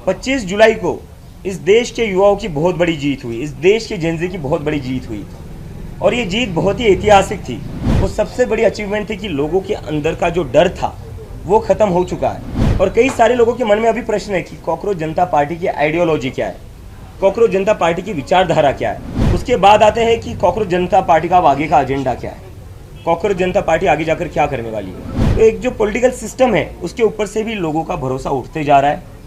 25 जुलाई को इस देश के युवाओं की बहुत बड़ी जीत हुई, इस देश के जेनजी की बहुत बड़ी जीत हुई और ये जीत बहुत ही ऐतिहासिक थी। वो सबसे बड़ी अचीवमेंट थी कि लोगों के अंदर का जो डर था वो खत्म हो चुका है। और कई सारे लोगों के मन में अभी प्रश्न है कि कॉकरोच जनता पार्टी की आइडियोलॉजी क्या है, कॉकरोच जनता पार्टी की विचारधारा क्या है। उसके बाद आते हैं कि कॉकरोच जनता पार्टी का आगे का एजेंडा क्या है, कॉकरोच जनता पार्टी आगे जाकर क्या करने वाली है। तो एक जो पॉलिटिकल सिस्टम है उसके ऊपर से भी लोगों का भरोसा उठते जा रहा है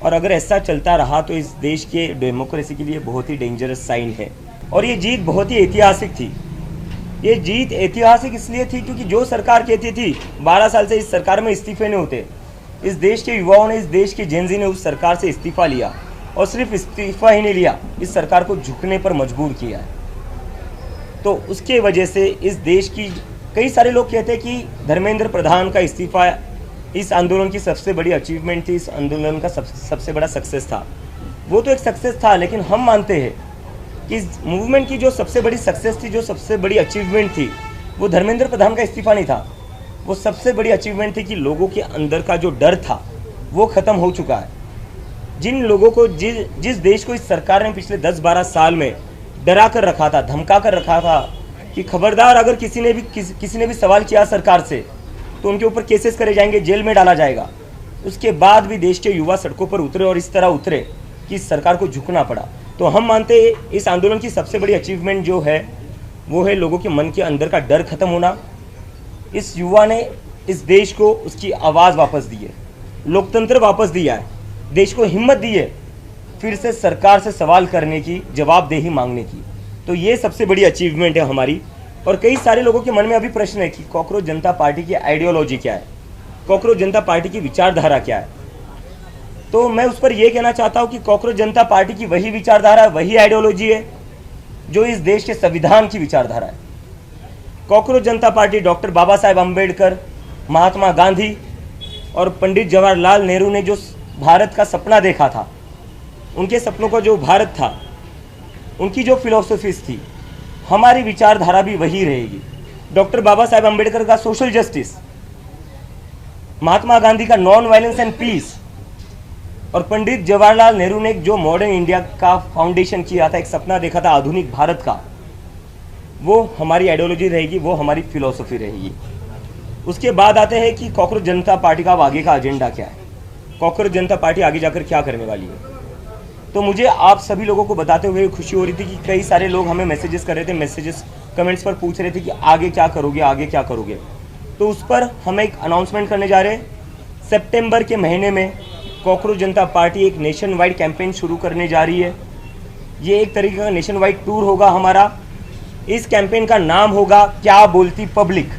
और अगर ऐसा चलता रहा तो इस देश के डेमोक्रेसी के लिए बहुत ही डेंजरस साइन है। और ये जीत बहुत ही ऐतिहासिक थी। ये जीत ऐतिहासिक इसलिए थी क्योंकि जो सरकार कहती थी 12 साल से इस सरकार में इस्तीफे नहीं होते, इस देश के युवाओं ने, इस देश के जेनजी ने उस सरकार से इस्तीफा लिया और सिर्फ इस्तीफा ही नहीं लिया, इस सरकार को झुकने पर मजबूर किया है। तो उसके वजह से इस देश की कई सारे लोग कहते हैं कि धर्मेंद्र प्रधान का इस्तीफा इस आंदोलन की सबसे बड़ी अचीवमेंट थी, इस आंदोलन का सबसे बड़ा सक्सेस था। वो तो एक सक्सेस था, लेकिन हम मानते हैं कि इस मूवमेंट की जो सबसे बड़ी सक्सेस थी, जो सबसे बड़ी अचीवमेंट थी, वो धर्मेंद्र प्रधान का इस्तीफा नहीं था। वो सबसे बड़ी अचीवमेंट थी कि लोगों के अंदर का जो डर था वो खत्म हो चुका है। जिन लोगों को जिस देश को इस सरकार ने पिछले 10-12 साल में डरा कर रखा था, धमका कर रखा था कि खबरदार अगर किसी ने भी सवाल किया सरकार से तो उनके ऊपर केसेस करे जाएंगे, जेल में डाला जाएगा। उसके बाद भी देश के युवा सड़कों पर उतरे और इस तरह उतरे कि इस सरकार को झुकना पड़ा। तो हम मानते हैं इस आंदोलन की सबसे बड़ी अचीवमेंट जो है वो है लोगों के मन के अंदर का डर खत्म होना। इस युवा ने इस देश को उसकी आवाज़ वापस दी है, लोकतंत्र वापस दिया है, देश को हिम्मत दी है फिर से सरकार से सवाल करने की, जवाबदेही मांगने की। तो ये सबसे बड़ी अचीवमेंट है हमारी। और कई सारे लोगों के मन में अभी प्रश्न है कि कॉकरोच जनता पार्टी की आइडियोलॉजी क्या है, कॉकरोच जनता पार्टी की विचारधारा क्या है। तो मैं उस पर यह कहना चाहता हूं कि कॉकरोच जनता पार्टी की वही विचारधारा, वही आइडियोलॉजी है जो इस देश के संविधान की विचारधारा है। कॉकरोच जनता पार्टी डॉक्टर बाबा साहेब अम्बेडकर, महात्मा गांधी और पंडित जवाहरलाल नेहरू ने जो भारत का सपना देखा था, उनके सपनों का जो भारत था, उनकी जो फिलॉसफीज थी, हमारी विचारधारा भी वही रहेगी। डॉक्टर बाबा साहेब अम्बेडकर का सोशल जस्टिस, महात्मा गांधी का नॉन वायलेंस एंड पीस और पंडित जवाहरलाल नेहरू ने जो मॉडर्न इंडिया का फाउंडेशन किया था, एक सपना देखा था आधुनिक भारत का, वो हमारी आइडियोलॉजी रहेगी, वो हमारी फिलॉसफी रहेगी। उसके बाद आते हैं कि कॉकरोच जनता पार्टी का आगे का एजेंडा क्या है, कॉकरोच जनता पार्टी आगे जाकर क्या करने वाली है। तो मुझे आप सभी लोगों को बताते हुए खुशी हो रही थी कि कई सारे लोग हमें मैसेजेस कर रहे थे, मैसेजेस कमेंट्स पर पूछ रहे थे कि आगे क्या करोगे, आगे क्या करोगे। तो उस पर हम एक अनाउंसमेंट करने जा रहे हैं। सितंबर के महीने में कॉकरोच जनता पार्टी एक नेशन वाइड कैंपेन शुरू करने जा रही है। ये एक तरीके का नेशन वाइड टूर होगा हमारा। इस कैंपेन का नाम होगा क्या बोलती पब्लिक,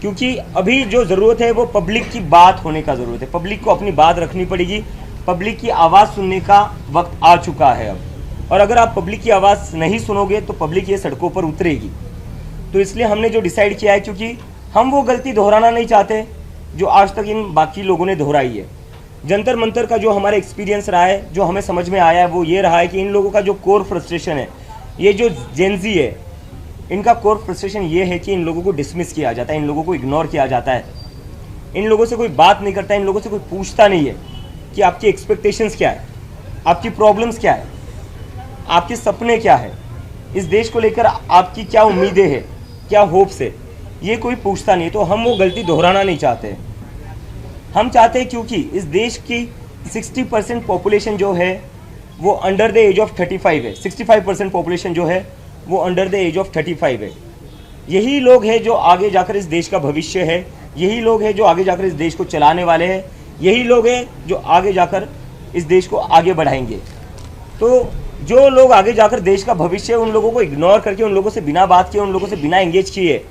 क्योंकि अभी जो ज़रूरत है वो पब्लिक की बात होने का ज़रूरत है। पब्लिक को अपनी बात रखनी पड़ेगी, पब्लिक की आवाज़ सुनने का वक्त आ चुका है अब। और अगर आप पब्लिक की आवाज़ नहीं सुनोगे तो पब्लिक ये सड़कों पर उतरेगी। तो इसलिए हमने जो डिसाइड किया है, क्योंकि हम वो गलती दोहराना नहीं चाहते जो आज तक इन बाकी लोगों ने दोहराई है। जंतर मंतर का जो हमारा एक्सपीरियंस रहा है, जो हमें समझ में आया है, वो ये रहा है कि इन लोगों का जो कोर फ्रस्ट्रेशन है, ये जो जेनजी है, इनका कोर फ्रस्ट्रेशन ये है कि इन लोगों को डिसमिस किया जाता है, इन लोगों को इग्नोर किया जाता है, इन लोगों से कोई बात नहीं करता, इन लोगों से कोई पूछता नहीं है कि आपकी एक्सपेक्टेशंस क्या है, आपकी प्रॉब्लम्स क्या है, आपके सपने क्या है, इस देश को लेकर आपकी क्या उम्मीदें हैं, क्या होप्स है, ये कोई पूछता नहीं। तो हम वो गलती दोहराना नहीं चाहते। हम चाहते हैं क्योंकि इस देश की 60% पॉपुलेशन जो है वो अंडर द एज ऑफ 35 है, 65% पॉपुलेशन जो है वो अंडर द एज ऑफ 35 है। यही लोग हैं जो आगे जाकर इस देश का भविष्य है, यही लोग हैं जो आगे जाकर इस देश को चलाने वाले हैं, यही लोग हैं जो आगे जाकर इस देश को आगे बढ़ाएंगे। तो जो लोग आगे जाकर देश का भविष्य है, उन लोगों को इग्नोर करके, उन लोगों से बिना बात किए, उन लोगों से बिना एंगेज किए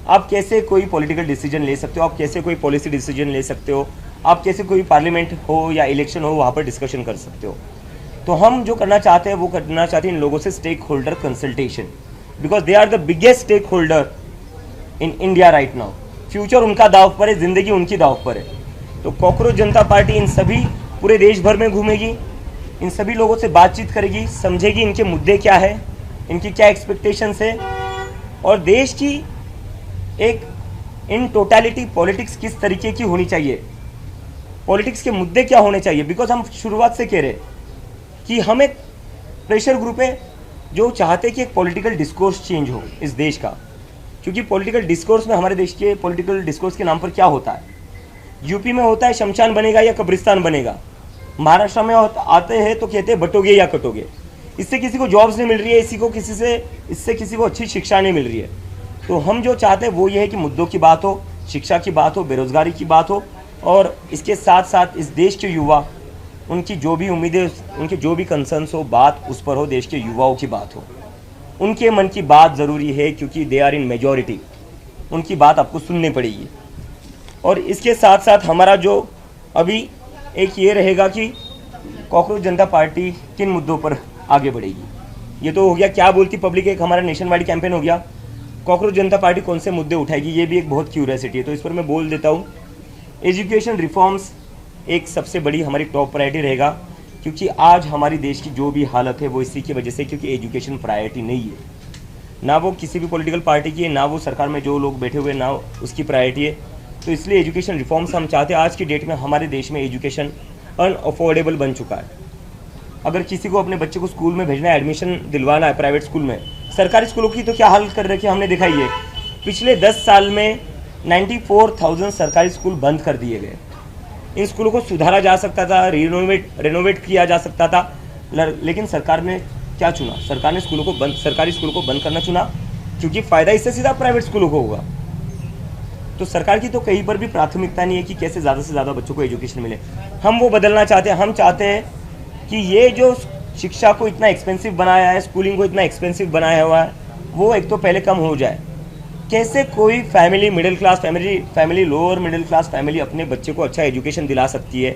आप कैसे कोई पॉलिटिकल डिसीजन ले सकते हो, आप कैसे कोई पॉलिसी डिसीजन ले सकते हो, आप कैसे कोई पार्लियामेंट हो या इलेक्शन हो वहाँ पर डिस्कशन कर सकते हो। तो हम जो करना चाहते हैं वो करना चाहते हैं इन लोगों से stakeholder consultation, because they are the biggest stakeholder in India right now. Future उनका दाव पर है, जिंदगी उनकी दाव पर है। तो कॉकरोच जनता पार्टी इन सभी पूरे देश भर में घूमेगी, इन सभी लोगों से बातचीत करेगी, समझेगी इनके मुद्दे क्या है, इनकी क्या एक्सपेक्टेशंस है और देश की एक इन टोटलिटी पॉलिटिक्स किस तरीके की होनी चाहिए। पॉलिटिक्स के मुद्दे क्या होने चाहिए, बिकॉज हम शुरुआत से कह रहे कि हम एक प्रेशर ग्रुप है जो चाहते कि एक पॉलिटिकल डिस्कोर्स चेंज हो इस देश का, क्योंकि पॉलिटिकल डिस्कोर्स में हमारे देश के पॉलिटिकल डिस्कोर्स के नाम पर क्या होता है, यूपी में होता है शमशान बनेगा या कब्रिस्तान बनेगा, महाराष्ट्र में आते हैं तो कहते हैं बटोगे या कटोगे, इससे किसी को जॉब्स नहीं मिल रही है, इससे किसी को अच्छी शिक्षा नहीं मिल रही है। तो हम जो चाहते हैं वो ये है कि मुद्दों की बात हो, शिक्षा की बात हो, बेरोजगारी की बात हो, और इसके साथ साथ इस देश के युवा, उनकी जो भी उम्मीदें, उनके जो भी कंसर्न्स हो, बात उस पर हो, देश के युवाओं की बात हो, उनके मन की बात ज़रूरी है, क्योंकि दे आर इन मेजॉरिटी, उनकी बात आपको सुननी पड़ेगी। और इसके साथ साथ हमारा जो अभी एक ये रहेगा कि कॉकरोच जनता पार्टी किन मुद्दों पर आगे बढ़ेगी। ये तो हो गया क्या बोलती पब्लिक, एक हमारा नेशन वाइड कैंपेन हो गया। कॉकरोच जनता पार्टी कौन से मुद्दे उठाएगी, ये भी एक बहुत क्यूरियोसिटी है, तो इस पर मैं बोल देता हूँ। एजुकेशन रिफॉर्म्स एक सबसे बड़ी हमारी टॉप प्रायोरिटी रहेगा, क्योंकि आज हमारी देश की जो भी हालत है वो इसी की वजह से, क्योंकि एजुकेशन प्रायोरिटी नहीं है, ना वो किसी भी पॉलिटिकल पार्टी की है, ना वो सरकार में जो लोग बैठे हुए, ना उसकी प्रायोरिटी है। तो इसलिए एजुकेशन रिफॉर्म्स हम चाहते हैं। आज की डेट में हमारे देश में एजुकेशन अनअफोर्डेबल बन चुका है। अगर किसी को अपने बच्चे को स्कूल में भेजना है, एडमिशन दिलवाना है प्राइवेट स्कूल में, सरकारी स्कूलों की तो क्या हाल कर रखी है हमने देखा ही है। पिछले 10 साल में 94,000 सरकारी स्कूल बंद कर दिए गए। इन स्कूलों को सुधारा जा सकता था, रेनोवेट किया जा सकता था, लेकिन सरकार ने क्या चुना, सरकार ने सरकारी स्कूलों को बंद करना चुना, क्योंकि फ़ायदा इससे सीधा प्राइवेट स्कूलों को होगा। तो सरकार की तो कहीं पर भी प्राथमिकता नहीं है कि कैसे ज़्यादा से ज़्यादा बच्चों को एजुकेशन मिले। हम वो बदलना चाहते हैं। हम चाहते हैं कि ये जो शिक्षा को इतना एक्सपेंसिव बनाया है, स्कूलिंग को इतना एक्सपेंसिव बनाया हुआ है, वो एक तो पहले कम हो जाए। कैसे कोई family, middle class family, lower middle class family अपने बच्चे को अच्छा एजुकेशन दिला सकती है,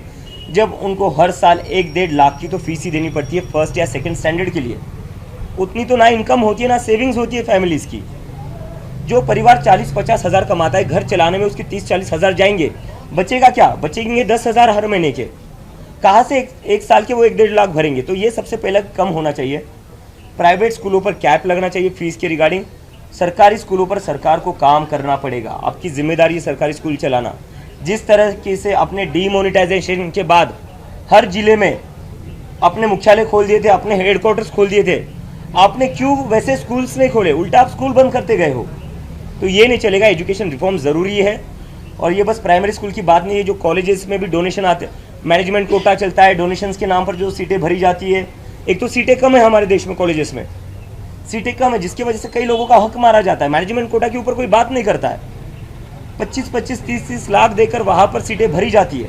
जब उनको हर साल 1-1.5 लाख की तो फीस ही देनी पड़ती है फर्स्ट या सेकंड स्टैंडर्ड के लिए। उतनी तो ना इनकम होती है, ना सेविंग्स होती है फैमिलीज़ की। जो परिवार 40-50 हज़ार कमाता है, घर चलाने में उसके 30-40 हज़ार जाएंगे, बचेगा क्या? बचेंगे 10 हज़ार हर महीने के। कहाँ से एक साल के वो 1-1.5 लाख भरेंगे? तो ये सबसे पहले कम होना चाहिए। प्राइवेट स्कूलों पर कैप लगना चाहिए फीस के रिगार्डिंग। सरकारी स्कूलों पर सरकार को काम करना पड़ेगा। आपकी जिम्मेदारी है सरकारी स्कूल चलाना। जिस तरह से अपने डीमोनेटाइजेशन के बाद हर जिले में अपने मुख्यालय खोल दिए थे, अपने हेडक्वार्टर्स खोल दिए थे, आपने क्यों वैसे स्कूल्स नहीं खोले? उल्टा आप स्कूल बंद करते गए हो। तो ये नहीं चलेगा। एजुकेशन रिफॉर्म ज़रूरी है। और ये बस प्राइमरी स्कूल की बात नहीं है, जो कॉलेजेस में भी डोनेशन आते, मैनेजमेंट कोटा चलता है, डोनेशंस के नाम पर जो सीटें भरी जाती है। एक तो सीटें कम है हमारे देश में, कॉलेजेस में सीटें कम है, जिसकी वजह से कई लोगों का हक मारा जाता है। मैनेजमेंट कोटा के ऊपर कोई बात नहीं करता है। 25-25, 30-30 लाख देकर वहाँ पर सीटें भरी जाती है।